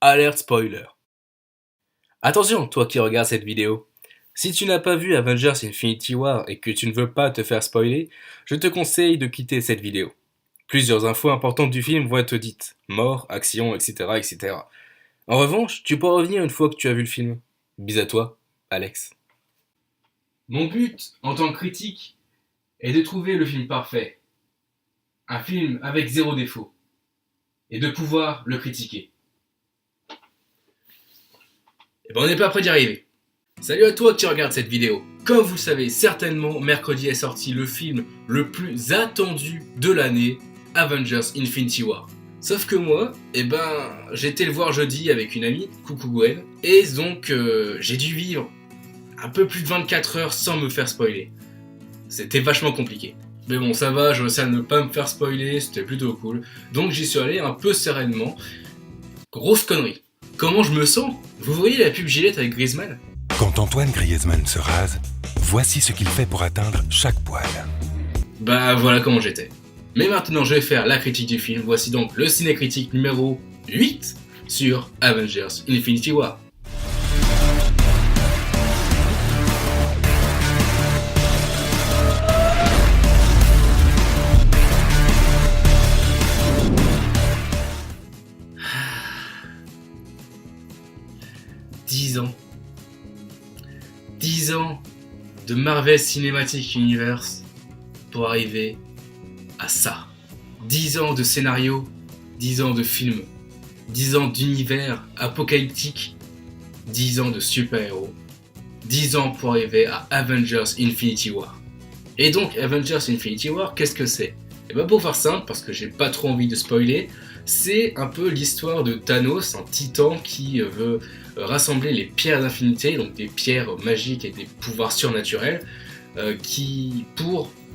Alerte spoiler. Attention, toi qui regardes cette vidéo. Si tu n'as pas vu Avengers Infinity War et que tu ne veux pas te faire spoiler, je te conseille de quitter cette vidéo. Plusieurs infos importantes du film vont être dites. Mort, action, etc., etc. En revanche, tu pourras revenir une fois que tu as vu le film. Bis à toi, Alex. Mon but, en tant que critique, est de trouver le film parfait. Un film avec zéro défaut. Et de pouvoir le critiquer. Et on n'est pas près d'y arriver. Salut à toi qui regarde cette vidéo. Comme vous le savez certainement, mercredi est sorti le film le plus attendu de l'année, Avengers Infinity War. Sauf que moi, j'ai été le voir jeudi avec une amie, coucou Gwen, et donc j'ai dû vivre un peu plus de 24 heures sans me faire spoiler. C'était vachement compliqué. Mais bon, ça va, je réussi à ne pas me faire spoiler, c'était plutôt cool. Donc j'y suis allé un peu sereinement. Grosse connerie. Comment je me sens? Vous voyez la pub Gillette avec Griezmann? Quand Antoine Griezmann se rase, voici ce qu'il fait pour atteindre chaque poil. Bah voilà comment j'étais. Mais maintenant je vais faire la critique du film. Voici donc le ciné-critique numéro 8 sur Avengers Infinity War. Dix ans de Marvel Cinematic Universe pour arriver à ça. 10 ans de scénario, 10 ans de films, 10 ans d'univers apocalyptique, 10 ans de super-héros, 10 ans pour arriver à Avengers Infinity War. Et donc Avengers Infinity War, qu'est-ce que c'est? Et bah pour faire simple, parce que j'ai pas trop envie de spoiler, c'est un peu l'histoire de Thanos, un titan qui veut rassembler les pierres d'infinité, donc des pierres magiques et des pouvoirs surnaturels, qui,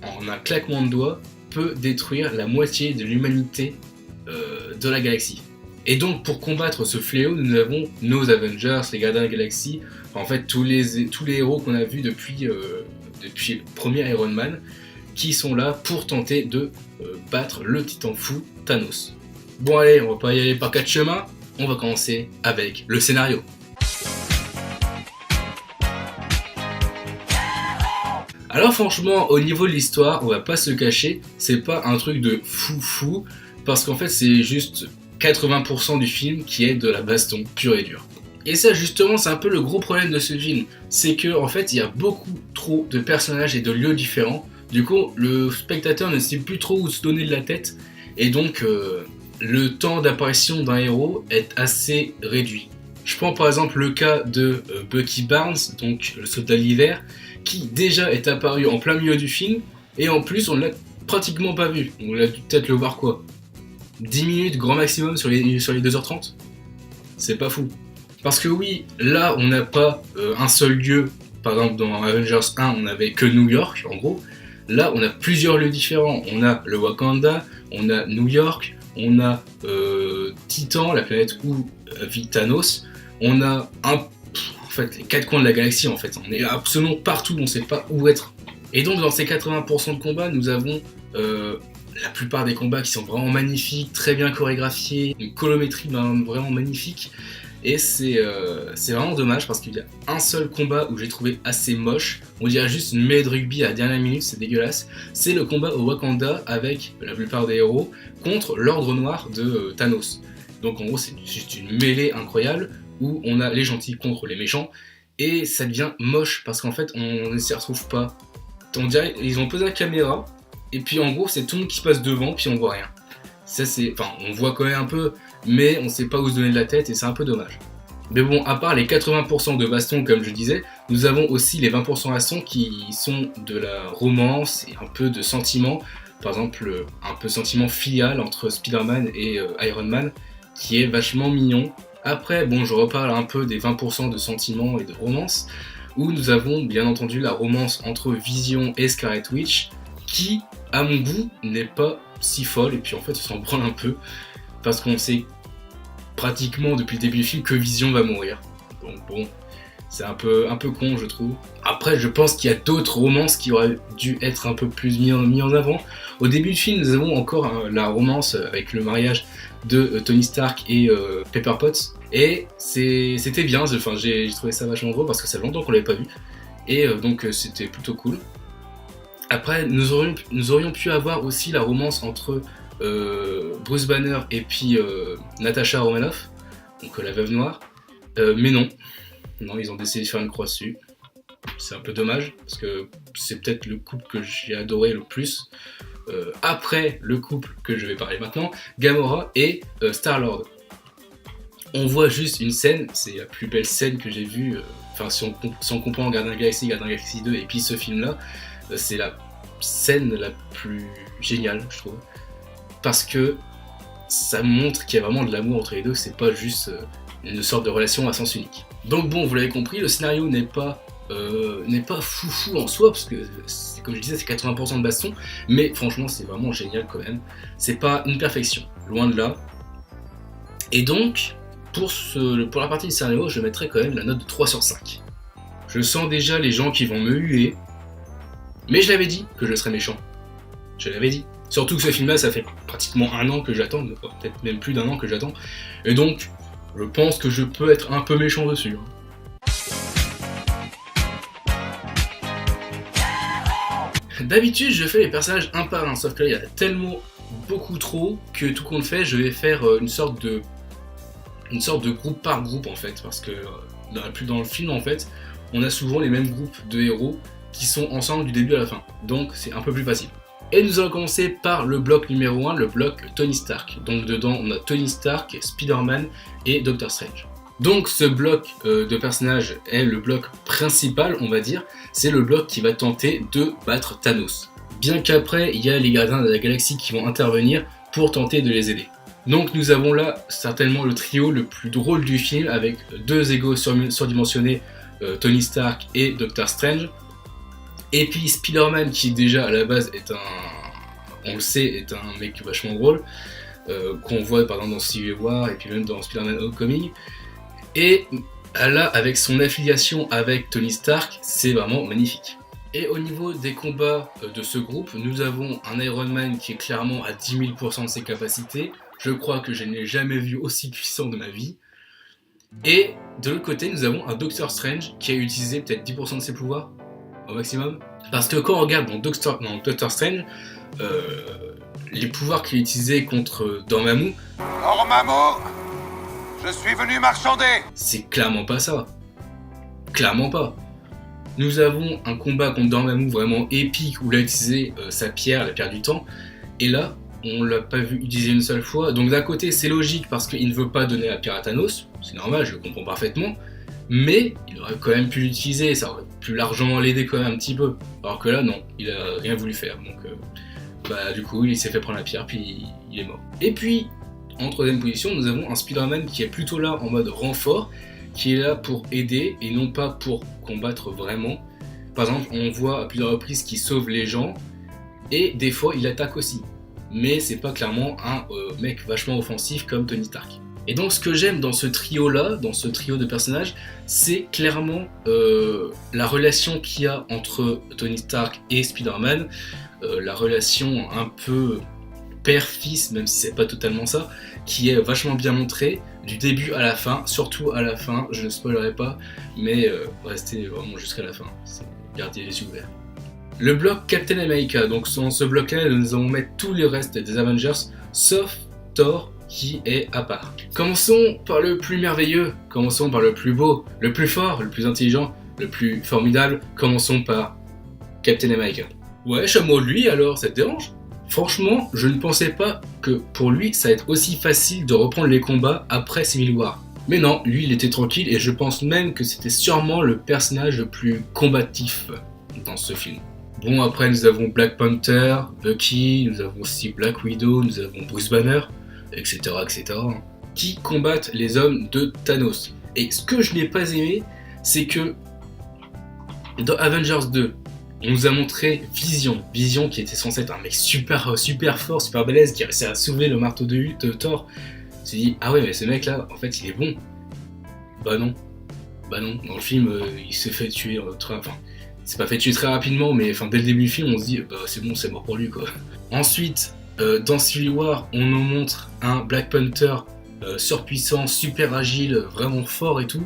en un claquement de doigts, peut détruire la moitié de l'humanité de la galaxie. Et donc pour combattre ce fléau, nous avons nos Avengers, les gardiens de la galaxie, en fait tous les héros qu'on a vus depuis le premier Iron Man, qui sont là pour tenter de battre le titan fou Thanos. Bon allez, on va pas y aller par quatre chemins, on va commencer avec le scénario. Alors franchement, au niveau de l'histoire, on va pas se cacher, c'est pas un truc de fou, parce qu'en fait c'est juste 80% du film qui est de la baston pure et dure. Et ça justement c'est un peu le gros problème de ce film, c'est que en fait il y a beaucoup trop de personnages et de lieux différents, du coup le spectateur ne sait plus trop où se donner de la tête, et donc le temps d'apparition d'un héros est assez réduit. Je prends par exemple le cas de Bucky Barnes, donc le soldat de l'hiver, qui déjà est apparu en plein milieu du film, et en plus on l'a pratiquement pas vu. On l'a dû peut-être le voir 10 minutes grand maximum sur les 2h30. C'est pas fou. Parce que oui, là on n'a pas un seul lieu, par exemple dans Avengers 1 on n'avait que New York en gros, là on a plusieurs lieux différents, on a le Wakanda, on a New York, on a Titan, la planète où vit Thanos, on a les 4 coins de la galaxie en fait, on est absolument partout, on sait pas où être. Et donc dans ces 80% de combats, nous avons la plupart des combats qui sont vraiment magnifiques, très bien chorégraphiés, une colométrie vraiment magnifique. Et c'est vraiment dommage parce qu'il y a un seul combat où j'ai trouvé assez moche, on dirait juste une mêlée de rugby à la dernière minute, c'est dégueulasse. C'est le combat au Wakanda avec la plupart des héros contre l'ordre noir de Thanos. Donc en gros c'est juste une mêlée incroyable où on a les gentils contre les méchants et ça devient moche parce qu'en fait on ne s'y retrouve pas. On dirait ils ont posé la caméra et puis en gros c'est tout le monde qui se passe devant puis on voit rien. On voit quand même un peu, mais on sait pas où se donner de la tête et c'est un peu dommage. Mais bon, à part les 80% de baston comme je disais, nous avons aussi les 20% actions qui sont de la romance et un peu de sentiment. Par exemple, un peu sentiment filial entre Spider-Man et Iron Man, qui est vachement mignon. Après, bon, je reparle un peu des 20% de sentiments et de romance, où nous avons bien entendu la romance entre Vision et Scarlet Witch, qui, à mon goût, n'est pas si folle, et puis en fait on s'en branle un peu, parce qu'on sait pratiquement depuis le début du film que Vision va mourir. Donc bon, c'est un peu con je trouve. Après je pense qu'il y a d'autres romances qui auraient dû être un peu plus mis en avant. Au début du film nous avons encore la romance avec le mariage de Tony Stark et Pepper Potts, Et c'était bien, enfin, j'ai trouvé ça vachement drôle parce que ça fait longtemps qu'on l'avait pas vu. Et donc c'était plutôt cool. Après, nous aurions pu avoir aussi la romance entre Bruce Banner et puis Natasha Romanoff, donc la veuve noire. Mais non, ils ont décidé de faire une croix dessus. C'est un peu dommage, parce que c'est peut-être le couple que j'ai adoré le plus. Après le couple que je vais parler maintenant, Gamora et Star-Lord. On voit juste une scène, c'est la plus belle scène que j'ai vue. Enfin, si on comprend Gardien de la Galaxie 2 et puis ce film-là, c'est la scène la plus géniale, je trouve. Parce que ça montre qu'il y a vraiment de l'amour entre les deux, que c'est pas juste une sorte de relation à sens unique. Donc bon, vous l'avez compris, le scénario n'est pas foufou en soi, parce que comme je disais, c'est 80% de baston, mais franchement c'est vraiment génial quand même. C'est pas une perfection, loin de là. Et donc, pour la partie du scénario, je mettrai quand même la note de 3 sur 5. Je sens déjà les gens qui vont me huer, mais je l'avais dit que je serais méchant. Je l'avais dit. Surtout que ce film-là, ça fait pratiquement 1 an que j'attends, peut-être même plus d'1 an que j'attends, et donc, je pense que je peux être un peu méchant dessus. D'habitude, je fais les personnages un par un, sauf que là, il y a tellement beaucoup trop que tout compte fait, je vais faire une sorte de groupe par groupe en fait, parce que dans le film en fait, on a souvent les mêmes groupes de héros qui sont ensemble du début à la fin, donc c'est un peu plus facile. Et nous allons commencer par le bloc numéro 1, le bloc Tony Stark. Donc dedans, on a Tony Stark, Spider-Man et Doctor Strange. Donc ce bloc de personnages est le bloc principal, on va dire. C'est le bloc qui va tenter de battre Thanos. Bien qu'après, il y a les gardiens de la galaxie qui vont intervenir pour tenter de les aider. Donc nous avons là certainement le trio le plus drôle du film, avec 2 égos surdimensionnés, Tony Stark et Doctor Strange. Et puis Spider-Man qui déjà à la base on le sait, est un mec vachement drôle, qu'on voit par exemple dans Civil War et puis même dans Spider-Man Homecoming. Et là, avec son affiliation avec Tony Stark, c'est vraiment magnifique. Et au niveau des combats de ce groupe, nous avons un Iron Man qui est clairement à 10 000% de ses capacités. Je crois que je n'ai jamais vu aussi puissant de ma vie. Et de l'autre côté, nous avons un Doctor Strange qui a utilisé peut-être 10% de ses pouvoirs au maximum. Parce que quand on regarde dans Doctor Strange, les pouvoirs qu'il a utilisés contre Dormammu... Dormammu, je suis venu marchander. C'est clairement pas ça. Clairement pas. Nous avons un combat contre Dormammu vraiment épique où il a utilisé sa pierre, la pierre du temps. Et là, on l'a pas vu utiliser une seule fois. Donc d'un côté, c'est logique parce qu'il ne veut pas donner la pierre à Thanos. C'est normal, je le comprends parfaitement. Mais il aurait quand même pu l'utiliser, ça aurait pu largement l'aider quand même un petit peu. Alors que là, non, il a rien voulu faire. Donc du coup, il s'est fait prendre la pierre, puis il est mort. Et puis, en troisième position, nous avons un Spider-Man qui est plutôt là en mode renfort, qui est là pour aider et non pas pour combattre vraiment. Par exemple, on voit à plusieurs reprises qu'il sauve les gens, et des fois, il attaque aussi. Mais c'est pas clairement un mec vachement offensif comme Tony Stark. Et donc ce que j'aime dans ce trio-là, dans ce trio de personnages, c'est clairement la relation qu'il y a entre Tony Stark et Spider-Man, la relation un peu père-fils, même si c'est pas totalement ça, qui est vachement bien montrée, du début à la fin, surtout à la fin, je ne spoilerai pas, mais restez vraiment jusqu'à la fin, gardez les yeux ouverts. Le bloc Captain America, donc dans ce bloc-là, nous allons mettre tous les restes des Avengers, sauf Thor, qui est à part. Commençons par le plus merveilleux, commençons par le plus beau, le plus fort, le plus intelligent, le plus formidable, commençons par Captain America. Ouais, chameau de lui alors, ça te dérange ? Franchement, je ne pensais pas que pour lui, ça allait être aussi facile de reprendre les combats après Civil War. Mais non, lui il était tranquille et je pense même que c'était sûrement le personnage le plus combatif dans ce film. Bon, après nous avons Black Panther, Bucky, nous avons aussi Black Widow, nous avons Bruce Banner, etc., qui combattent les hommes de Thanos. Et ce que je n'ai pas aimé, c'est que dans Avengers 2, on nous a montré Vision qui était censé être un mec super fort, super balèze, qui réussit à soulever le marteau de Thor. On s'est dit, ah ouais, mais ce mec là, en fait, il est bon. Bah non, dans le film, il s'est fait tuer, c'est pas fait tuer très rapidement, mais dès le début du film, on se dit, bah c'est bon, c'est mort pour lui, quoi. Ensuite, dans Civil War, on nous montre un Black Panther surpuissant, super agile, vraiment fort et tout.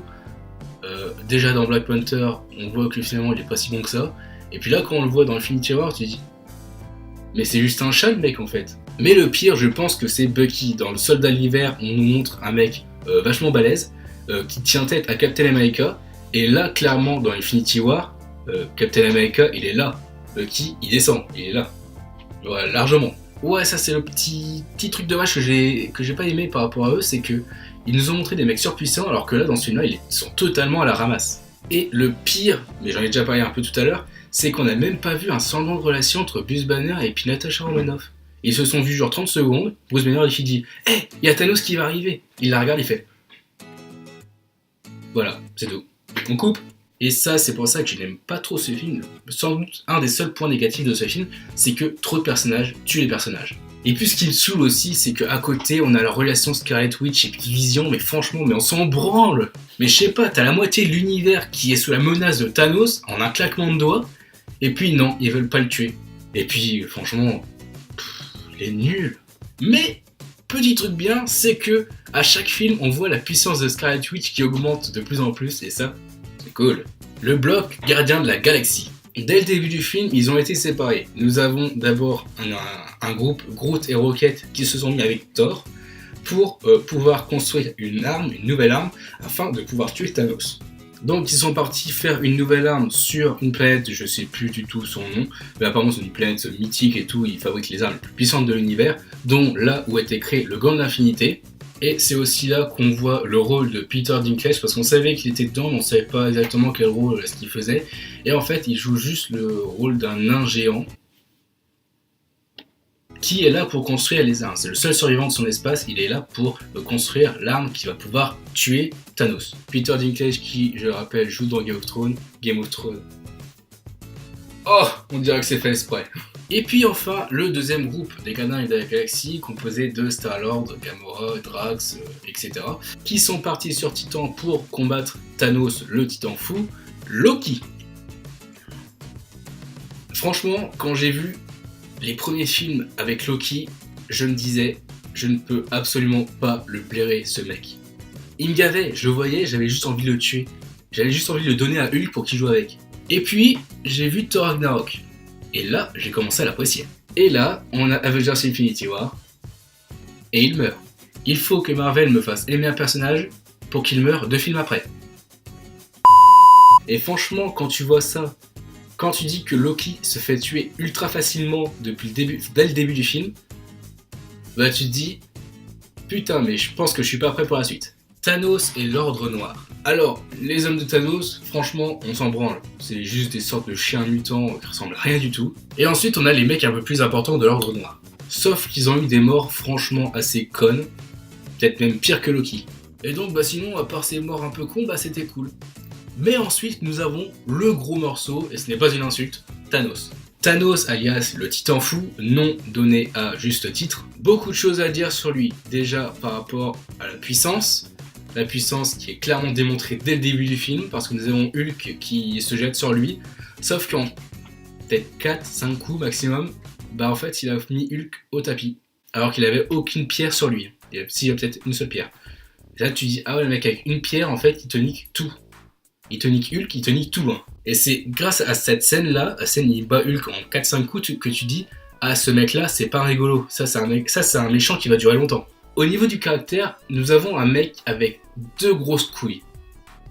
Déjà dans Black Panther, on voit que finalement il est pas si bon que ça. Et puis là, quand on le voit dans Infinity War, tu te dis, mais c'est juste un chat le mec en fait. Mais le pire, je pense que c'est Bucky. Dans le Soldat de l'hiver, on nous montre un mec vachement balèze qui tient tête à Captain America. Et là, clairement, dans Infinity War, Captain America, il est là. Bucky, il descend, il est là. Ouais, largement. Ouais, ça c'est le petit truc dommage que j'ai pas aimé par rapport à eux, c'est que ils nous ont montré des mecs surpuissants alors que là, dans ce film-là, ils sont totalement à la ramasse. Et le pire, mais j'en ai déjà parlé un peu tout à l'heure, c'est qu'on n'a même pas vu un semblant de relation entre Bruce Banner et puis Natasha Romanoff. Ils se sont vus genre 30 secondes, Bruce Banner il dit « Hey, il y a Thanos qui va arriver !» Il la regarde, il fait « Voilà, c'est tout. On coupe !» Et ça, c'est pour ça que je n'aime pas trop ce film. Sans doute, un des seuls points négatifs de ce film, c'est que trop de personnages tuent les personnages. Et puis ce qui me saoule aussi, c'est qu'à côté, on a la relation Scarlet Witch et puis Vision, mais franchement, mais on s'en branle. Mais je sais pas, t'as la moitié de l'univers qui est sous la menace de Thanos en un claquement de doigts, et puis non, ils veulent pas le tuer. Et puis, franchement, il est nul. Mais, petit truc bien, c'est que à chaque film, on voit la puissance de Scarlet Witch qui augmente de plus en plus, et ça, c'est cool. Le bloc Gardien de la Galaxie. Dès le début du film, ils ont été séparés. Nous avons d'abord un groupe, Groot et Rocket, qui se sont mis avec Thor pour pouvoir construire une nouvelle arme, afin de pouvoir tuer Thanos. Donc ils sont partis faire une nouvelle arme sur une planète, je sais plus du tout son nom, mais apparemment c'est une planète mythique et tout, ils fabriquent les armes les plus puissantes de l'univers, dont là où était créé le Gant de l'Infinité. Et c'est aussi là qu'on voit le rôle de Peter Dinklage, parce qu'on savait qu'il était dedans, mais on savait pas exactement quel rôle ce qu'il faisait. Et en fait, il joue juste le rôle d'un nain géant qui est là pour construire les armes. C'est le seul survivant de son espace, il est là pour construire l'arme qui va pouvoir tuer Thanos. Peter Dinklage qui, je le rappelle, joue dans Game of Thrones. Oh, on dirait que c'est fait exprès. Et puis enfin, le deuxième groupe des Gardiens de la Galaxie, composé de Star-Lord, Gamora, Drax, etc., qui sont partis sur Titan pour combattre Thanos, le Titan fou, Loki. Franchement, quand j'ai vu les premiers films avec Loki, je me disais, je ne peux absolument pas le blairer ce mec. Il me gavait, je le voyais, j'avais juste envie de le tuer. J'avais juste envie de le donner à Hulk pour qu'il joue avec. Et puis, j'ai vu Thor Ragnarok. Et là, j'ai commencé à l'apprécier. Et là, on a Avengers Infinity War. Et il meurt. Il faut que Marvel me fasse aimer un personnage pour qu'il meure 2 films après. Et franchement, quand tu vois ça, quand tu dis que Loki se fait tuer ultra facilement dès le début du film, bah tu te dis, putain, mais je pense que je suis pas prêt pour la suite. Thanos et l'Ordre Noir. Alors, les hommes de Thanos, franchement, on s'en branle. C'est juste des sortes de chiens mutants qui ressemblent à rien du tout. Et ensuite, on a les mecs un peu plus importants de l'Ordre Noir. Sauf qu'ils ont eu des morts franchement assez connes. Peut-être même pire que Loki. Et donc, bah sinon, à part ces morts un peu cons, bah c'était cool. Mais ensuite, nous avons le gros morceau, et ce n'est pas une insulte, Thanos. Thanos, alias le Titan Fou, nom donné à juste titre. Beaucoup de choses à dire sur lui. Déjà, par rapport à la puissance qui est clairement démontrée dès le début du film, parce que nous avons Hulk qui se jette sur lui, sauf qu'en peut-être 4-5 coups maximum, bah en fait il a mis Hulk au tapis, alors qu'il avait aucune pierre sur lui. Il y a peut-être une seule pierre. Et là tu dis, ah ouais le mec avec une pierre en fait il te nique tout. Il te nique Hulk, il te nique tout. Hein. Et c'est grâce à cette scène-là, la scène où il bat Hulk en 4-5 coups, que tu dis, ah ce mec-là c'est pas rigolo, ça c'est un méchant qui va durer longtemps. Au niveau du caractère, nous avons un mec avec 2 grosses couilles.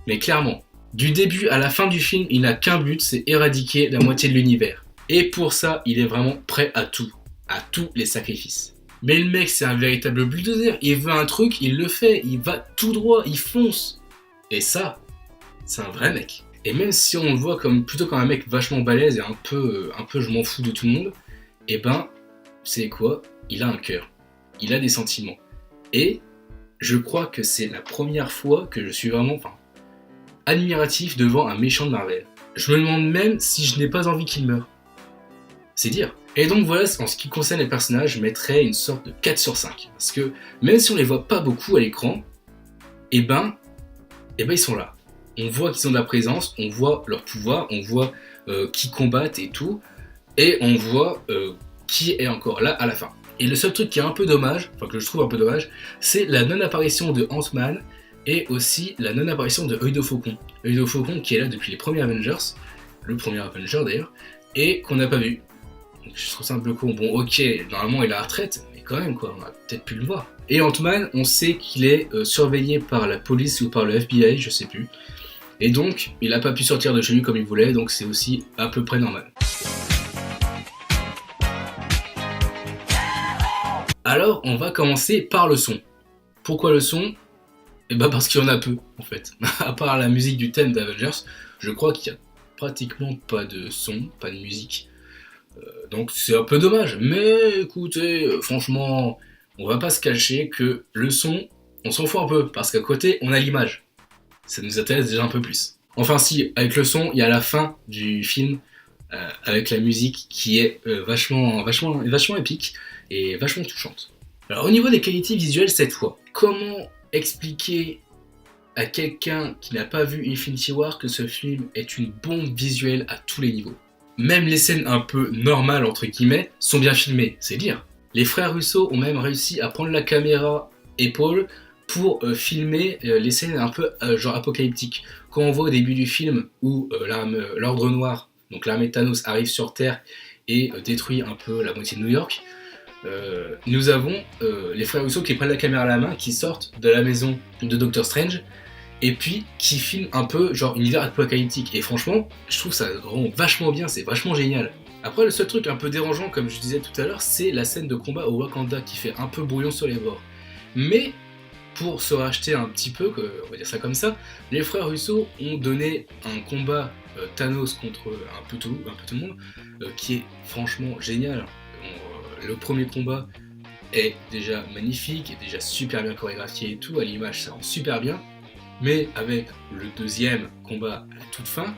Mais clairement, du début à la fin du film, il n'a qu'un but, c'est éradiquer la moitié de l'univers. Et pour ça, il est vraiment prêt à tous les sacrifices. Mais le mec, c'est un véritable bulldozer, il veut un truc, il le fait, il va tout droit, il fonce. Et ça, c'est un vrai mec. Et même si on le voit plutôt comme un mec vachement balèze et un peu je m'en fous de tout le monde, et ben, c'est quoi ? Il a un cœur, il a des sentiments. Et je crois que c'est la première fois que je suis vraiment admiratif devant un méchant de Marvel. Je me demande même si je n'ai pas envie qu'il meure. C'est dire. Et donc voilà, en ce qui concerne les personnages, je mettrais une sorte de 4 sur 5. Parce que même si on les voit pas beaucoup à l'écran, et ben ils sont là. On voit qu'ils ont de la présence, on voit leur pouvoir, on voit qui combattent et tout, et on voit qui est encore là à la fin. Et le seul truc qui est un peu dommage, enfin que je trouve un peu dommage, c'est la non-apparition de Ant-Man et aussi la non-apparition de Œil de Faucon. Œil de Faucon qui est là depuis les premiers Avengers, le premier Avenger d'ailleurs, et qu'on n'a pas vu. Donc je trouve ça un peu con. Bon ok, normalement il est à la retraite, mais quand même quoi, on a peut-être pu le voir. Et Ant-Man, on sait qu'il est surveillé par la police ou par le FBI, je sais plus. Et donc, il n'a pas pu sortir de chez lui comme il voulait, donc c'est aussi à peu près normal. Alors, on va commencer par le son. Pourquoi le son ? Eh ben parce qu'il y en a peu, en fait. À part la musique du thème d'Avengers, je crois qu'il n'y a pratiquement pas de son, pas de musique. Donc c'est un peu dommage. Mais écoutez, franchement, on va pas se cacher que le son, on s'en fout un peu, parce qu'à côté, on a l'image. Ça nous intéresse déjà un peu plus. Enfin si, avec le son, il y a la fin du film, avec la musique qui est vachement épique et vachement touchante. Alors au niveau des qualités visuelles cette fois, comment expliquer à quelqu'un qui n'a pas vu Infinity War que ce film est une bombe visuelle à tous les niveaux ? Même les scènes un peu normales entre guillemets sont bien filmées, c'est dire. Les frères Russo ont même réussi à prendre la caméra épaule pour filmer les scènes un peu genre apocalyptiques. Quand on voit au début du film où l'Ordre Noir, donc l'armée de Thanos, arrive sur Terre et détruit un peu la moitié de New York, nous avons les frères Russo qui prennent la caméra à la main, qui sortent de la maison de Doctor Strange, et puis qui filment un peu genre univers apocalyptique. Et franchement, je trouve ça rend vachement bien, c'est vachement génial. Après, le seul truc un peu dérangeant, comme je disais tout à l'heure, c'est la scène de combat au Wakanda qui fait un peu brouillon sur les bords. Mais pour se racheter un petit peu, on va dire ça comme ça, les frères Russo ont donné un combat Thanos contre un peu tout le monde, qui est franchement génial. Le premier combat est déjà magnifique, est déjà super bien chorégraphié et tout, à l'image ça rend super bien, mais avec le deuxième combat à la toute fin,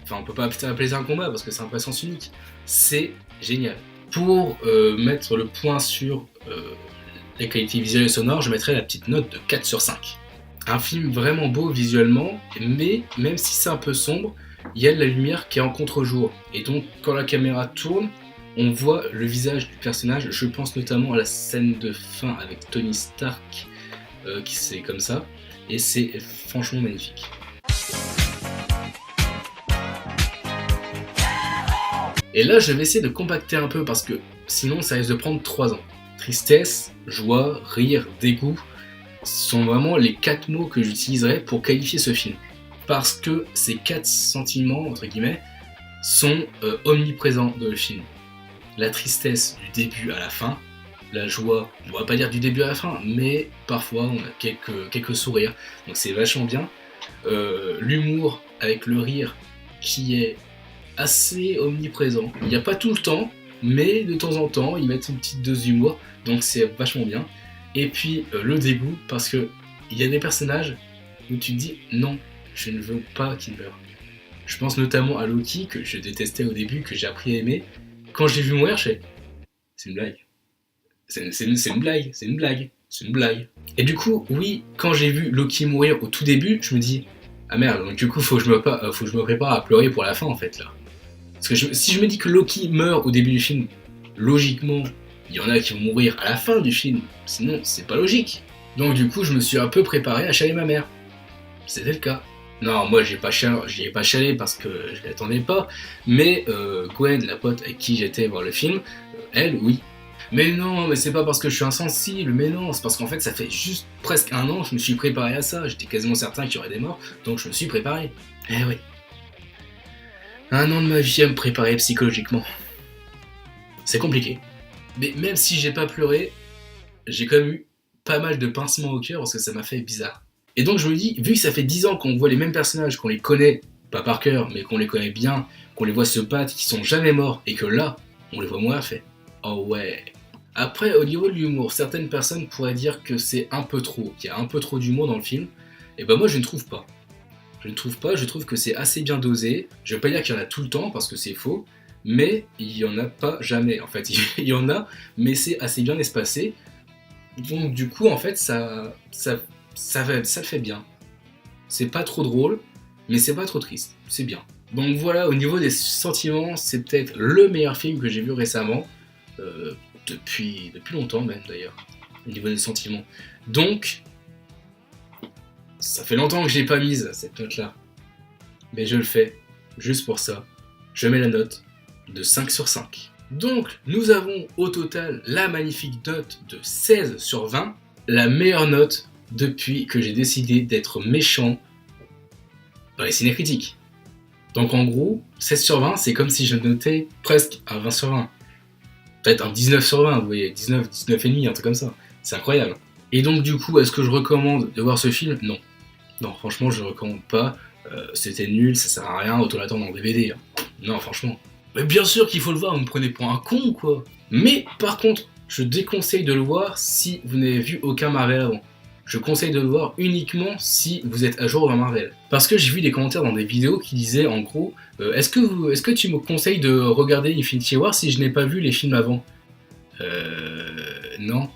enfin on peut pas appeler ça un combat parce que c'est un vrai sens unique, c'est génial. Pour mettre le point sur les qualités visuelles et sonores, je mettrais la petite note de 4 sur 5. Un film vraiment beau visuellement, mais même si c'est un peu sombre, il y a de la lumière qui est en contre-jour. Et donc quand la caméra tourne, on voit le visage du personnage. Je pense notamment à la scène de fin avec Tony Stark, qui c'est comme ça. Et c'est franchement magnifique. Et là je vais essayer de compacter un peu parce que sinon ça risque de prendre 3 ans. Tristesse, joie, rire, dégoût sont vraiment les 4 mots que j'utiliserai pour qualifier ce film. Parce que ces 4 sentiments, entre guillemets, sont omniprésents dans le film. La tristesse du début à la fin, la joie, on va pas dire du début à la fin, mais parfois on a quelques sourires, donc c'est vachement bien. L'humour avec le rire qui est assez omniprésent. Il n'y a pas tout le temps, mais de temps en temps, ils mettent une petite dose d'humour, donc c'est vachement bien. Et puis le dégoût, parce que il y a des personnages où tu te dis non, je ne veux pas qu'il meure. Je pense notamment à Loki, que je détestais au début, que j'ai appris à aimer. Quand je l'ai vu mourir, je fais c'est une blague. C'est une blague. Et du coup, oui, quand j'ai vu Loki mourir au tout début, je me dis ah merde, donc du coup faut que je me prépare à pleurer pour la fin en fait là. Parce que si je me dis que Loki meurt au début du film, logiquement, il y en a qui vont mourir à la fin du film, sinon c'est pas logique. Donc du coup, je me suis un peu préparé à chialer ma mère. C'était le cas. Non, moi j'y ai pas chialé parce que je l'attendais pas, mais Gwen, la pote avec qui j'étais voir le film, elle, oui. Mais non, mais c'est pas parce que je suis insensible, mais non, c'est parce qu'en fait ça fait juste presque 1 an que je me suis préparé à ça, j'étais quasiment certain qu'il y aurait des morts, donc je me suis préparé. Eh oui. 1 an de ma vie à me préparer psychologiquement. C'est compliqué. Mais même si j'ai pas pleuré, j'ai quand même eu pas mal de pincements au cœur parce que ça m'a fait bizarre. Et donc je me dis, vu que ça fait 10 ans qu'on voit les mêmes personnages, qu'on les connaît, pas par cœur, mais qu'on les connaît bien, qu'on les voit se battre, qui sont jamais morts, et que là, on les voit mourir, fait oh ouais. Après, au niveau de l'humour, certaines personnes pourraient dire que c'est un peu trop, qu'il y a un peu trop d'humour dans le film, et ben moi je ne trouve pas. Je trouve que c'est assez bien dosé. Je vais pas dire qu'il y en a tout le temps, parce que c'est faux, mais il y en a pas jamais, en fait. Il y en a, mais c'est assez bien espacé. Donc du coup, en fait, ça le fait bien. C'est pas trop drôle, mais c'est pas trop triste. C'est bien. Donc voilà, au niveau des sentiments, c'est peut-être le meilleur film que j'ai vu récemment. depuis longtemps même d'ailleurs, au niveau des sentiments. Donc, ça fait longtemps que je l'ai pas mise, cette note-là. Mais je le fais, juste pour ça. Je mets la note de 5 sur 5. Donc, nous avons au total la magnifique note de 16 sur 20, la meilleure note depuis que j'ai décidé d'être méchant dans les cinécritiques. Donc en gros, 16 sur 20, c'est comme si je notais presque un 20 sur 20. Peut-être un 19 sur 20, vous voyez, 19, 19,5, un truc comme ça. C'est incroyable. Et donc du coup, est-ce que je recommande de voir ce film ? Non. Non, franchement, je ne recommande pas. C'était nul, ça sert à rien, autant l'attendre en DVD. Non, franchement. Mais bien sûr qu'il faut le voir, vous me prenez pour un con, quoi. Mais par contre, je déconseille de le voir si vous n'avez vu aucun Marvel avant. Je conseille de le voir uniquement si vous êtes à jour dans Marvel. Parce que j'ai vu des commentaires dans des vidéos qui disaient en gros est-ce que tu me conseilles de regarder Infinity War si je n'ai pas vu les films avant ? Non.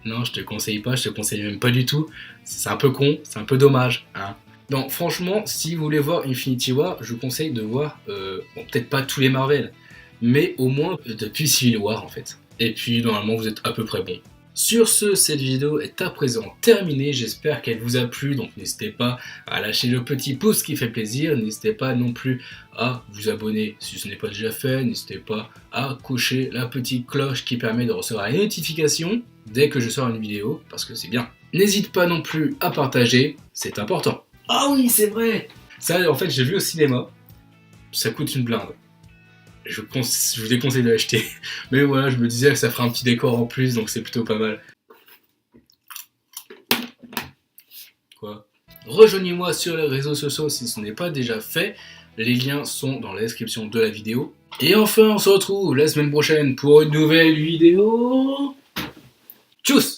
Non, je te conseille pas, je te conseille même pas du tout. C'est un peu con, c'est un peu dommage. Hein. Donc franchement, si vous voulez voir Infinity War, je vous conseille de voir, bon, peut-être pas tous les Marvel, mais au moins depuis Civil War en fait. Et puis normalement vous êtes à peu près bon. Sur ce, cette vidéo est à présent terminée, j'espère qu'elle vous a plu, donc n'hésitez pas à lâcher le petit pouce qui fait plaisir, n'hésitez pas non plus à vous abonner si ce n'est pas déjà fait, n'hésitez pas à cocher la petite cloche qui permet de recevoir les notifications dès que je sors une vidéo, parce que c'est bien. N'hésite pas non plus à partager, c'est important. Ah oui, c'est vrai. Ça, en fait, j'ai vu au cinéma, ça coûte une blinde. Je vous déconseille de l'acheter. Mais voilà, je me disais que ça fera un petit décor en plus, donc c'est plutôt pas mal. Quoi ? Rejoignez-moi sur les réseaux sociaux si ce n'est pas déjà fait. Les liens sont dans la description de la vidéo. Et enfin, on se retrouve la semaine prochaine pour une nouvelle vidéo. Tchuss!